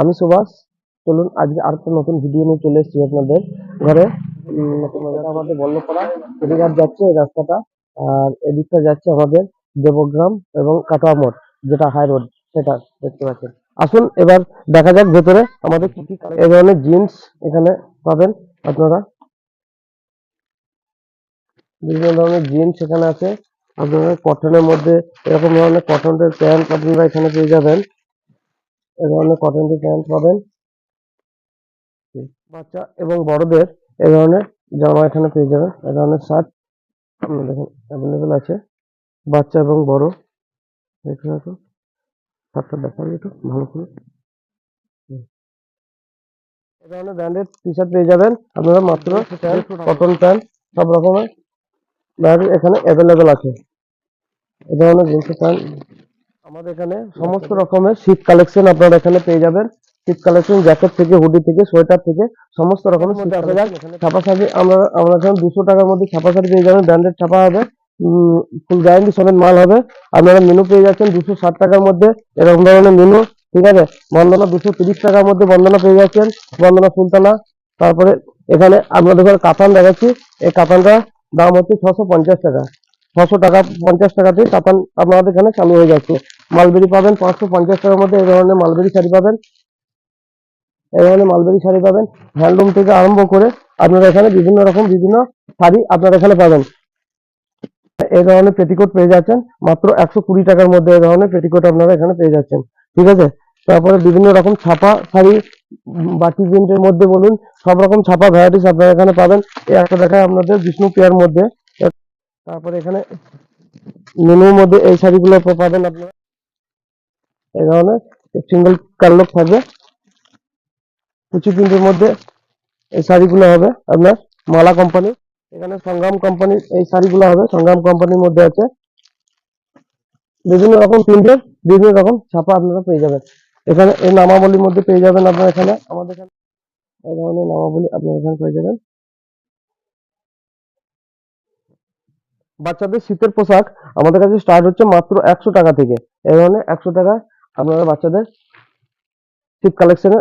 আমি সুভাষ। চলুন আজকে আরেকটা নতুন ভিডিও নিয়ে চলে এসেছি আপনাদের ঘরে। নতুন রাস্তাটা আমাদের বল্লপাড়া ফেরিঘাট যাচ্ছে এই রাস্তাটা। আর এদিকটা যাচ্ছে আমাদের দেবগ্রাম এবং কাটোয়া মোড়, যেটা হাই রোড, সেটা দেখতে পাচ্ছেন। আসুন এবার দেখা যাক ভেতরে আমাদের কি কি এই ধরনের জিন্স এখানে পাবেন আপনারা। বিভিন্ন ধরনের জিন্স এখানে আছে। আপনারা কটনের মধ্যে এরকম ধরনের কটনের প্যান্ট আপনারা এখানে পেয়ে যাবেন। এই ধরনের কটনের প্যান্ট পাবেন। বাচ্চা এবং বড়দের এই ধরনের জামা এখানে পেয়ে যাবেন। এই ধরনের শার্ট আপনারা দেখুন অ্যাভেলেবেল আছে, বাচ্চা এবং বড়। দেখতে পাচ্ছেন, শার্টটা দেখাবো একটু ভালো করে। এই ধরনের ব্র্যান্ডেড টি শার্ট পেয়ে যাবেন আপনারা মাত্র প্যান্ট, কটন প্যান্ট, সব রকমের ব্র্যান্ড এখানে অ্যাভেলেবেল আছে। এই ধরনের জিন্সের প্যান্ট আমাদের এখানে সমস্ত রকমের শীত কালেকশন আপনারা এখানে পেয়ে যাবেন। শীত কালেকশন জ্যাকেট থেকে, হুডি থেকে, সোয়েটার থেকে সমস্ত রকমের শীত কালেকশন। ছাপা শাড়ি আমরা এখানে 200 টাকার মধ্যে ছাপা শাড়ি পেয়ে যাবেন। ব্র্যান্ডেড ছাপা হবে, ফুল গ্যারান্টি সমেত মাল হবে। আপনারা মেনু পেয়ে যাচ্ছেন 260 টাকার মধ্যে, এরকম ধরনের মেনু। ঠিক আছে, বন্দনা 230 টাকার মধ্যে বন্দনা পেয়ে যাচ্ছেন, বন্দনা সুলতানা। তারপরে এখানে আপনাদের ঘরে কাতান দেখাচ্ছি। এই কাতানটা দাম হচ্ছে 650 টাকা। 650 টাকাতে কাতান আপনাদের এখানে চালু হয়ে যাচ্ছে। মালবেরি পাবেন 550 টাকার মধ্যে। এই ধরনের মালবেরি শাড়ি পাবেন, এই ধরনের মালবেরি শাড়ি পাবেন। হ্যান্ডলুম থেকে আরম্ভ করে আপনারা এখানে বিভিন্ন রকম বিভিন্ন শাড়ি আপনারা এখানে পাবেন। এই ধরনের পেটিকোট পেয়ে যাচ্ছেন মাত্র 120 টাকার মধ্যে। এই ধরনের পেটিকোট আপনারা এখানে পেয়ে যাচ্ছেন। ঠিক আছে, তারপরে বিভিন্ন রকম ছাপা শাড়ি, বাটি প্রিন্টের মধ্যে বলুন, সব রকম ছাপা ভ্যারাইটিস আপনারা এখানে পাবেন। এই একটা দেখায় আপনাদের বিষ্ণুপ্রিয়ার মধ্যে। তারপরে এখানে মেনুর মধ্যে এই শাড়িগুলো পাবেন আপনারা। এই ধরনের সিঙ্গেল কালার থাকবে, কুচি প্রিন্টের মধ্যে এই শাড়িগুলো হবে আপনার মালা কোম্পানি। এখানে সংগ্রাম কোম্পানির এই শাড়িগুলো হবে, সংগ্রাম কোম্পানির মধ্যে আছে। বিভিন্ন রকম প্রিন্টের বিভিন্ন রকম ছাপা আপনারা পেয়ে যাবেন এখানে। এই নামাবলীর মধ্যে পেয়ে যাবেন আপনারা এখানে, আমাদের এখানে এই ধরনের নামাবলী আপনারা এখানে পেয়ে যাবেন। বাচ্চাদের শীতের পোশাক আমাদের কাছে স্টার্ট হচ্ছে মাত্র 100 টাকা থেকে। এই ধরনের 100 টাকা আপনারা বাচ্চাদের শীত কালেকশনে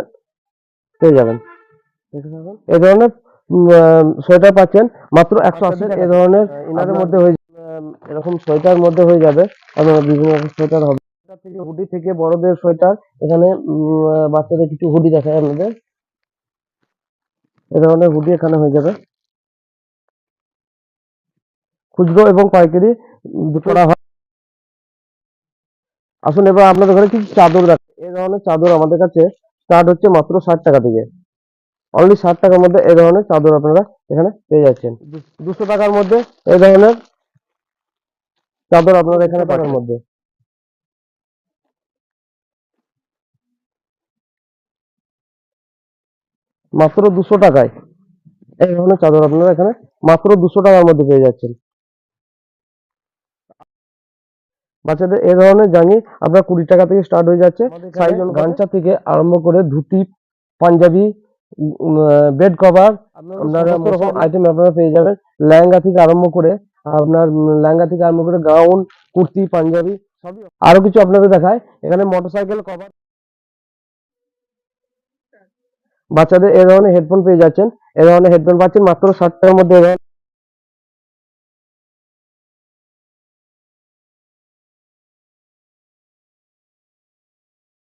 পেয়ে যাবেন। এই ধরনের সোয়েটার পাচ্ছেন মাত্র 180। এই ধরনের ইনারের মধ্যে হয়ে এরকম সোয়েটার মধ্যে হয়ে যাবে আপনার, বিভিন্ন রকম সোয়েটার হবে। সোয়েটার থেকে, হুডি থেকে, বড়দের সোয়েটার এখানে, বাচ্চাদের কিছু হুডি দেখায় আপনাদের। এই ধরনের হুডি এখানে হয়ে যাবে। খুচরো এবং পাইকারি দুটো হয়। আসুন এবার আপনাদের ঘরে কিছু চাদর রাখে। এই ধরনের চাদর আমাদের কাছে স্টার্ট হচ্ছে মাত্র 60 টাকা থেকে। অনলি 60 টাকার মধ্যে এই ধরনের চাদর আপনারা এখানে পেয়ে যাচ্ছেন। 200 টাকার মধ্যে এই ধরনের চাদর আপনারা এখানে টাকার মধ্যে, মাত্র 200 টাকায় এই ধরনের চাদর আপনারা এখানে মাত্র 200 টাকার মধ্যে পেয়ে যাচ্ছেন। বাচ্চাদের এই ধরনের জাঙ্গি আপনার 20 টাকা থেকে স্টার্ট হয়ে যাচ্ছে। সাইজ গামছা থেকে আরম্ভ করে ধুতি, পাঞ্জাবি, বেড কভার, আপনারা সমস্ত রকম আইটেম আপনারা পেয়ে যাবেন। লেহেঙ্গা থেকে আরম্ভ করে আপনার গাউন, কুর্তি, পাঞ্জাবি সবই। আরো কিছু আপনাদের দেখায় এখানে, মোটরসাইকেল কভার। বাচ্চাদের এই ধরনের হেডফোন পেয়ে যাচ্ছেন। এই ধরনের হেডফোন পাচ্ছেন মাত্র 60 টাকার মধ্যে।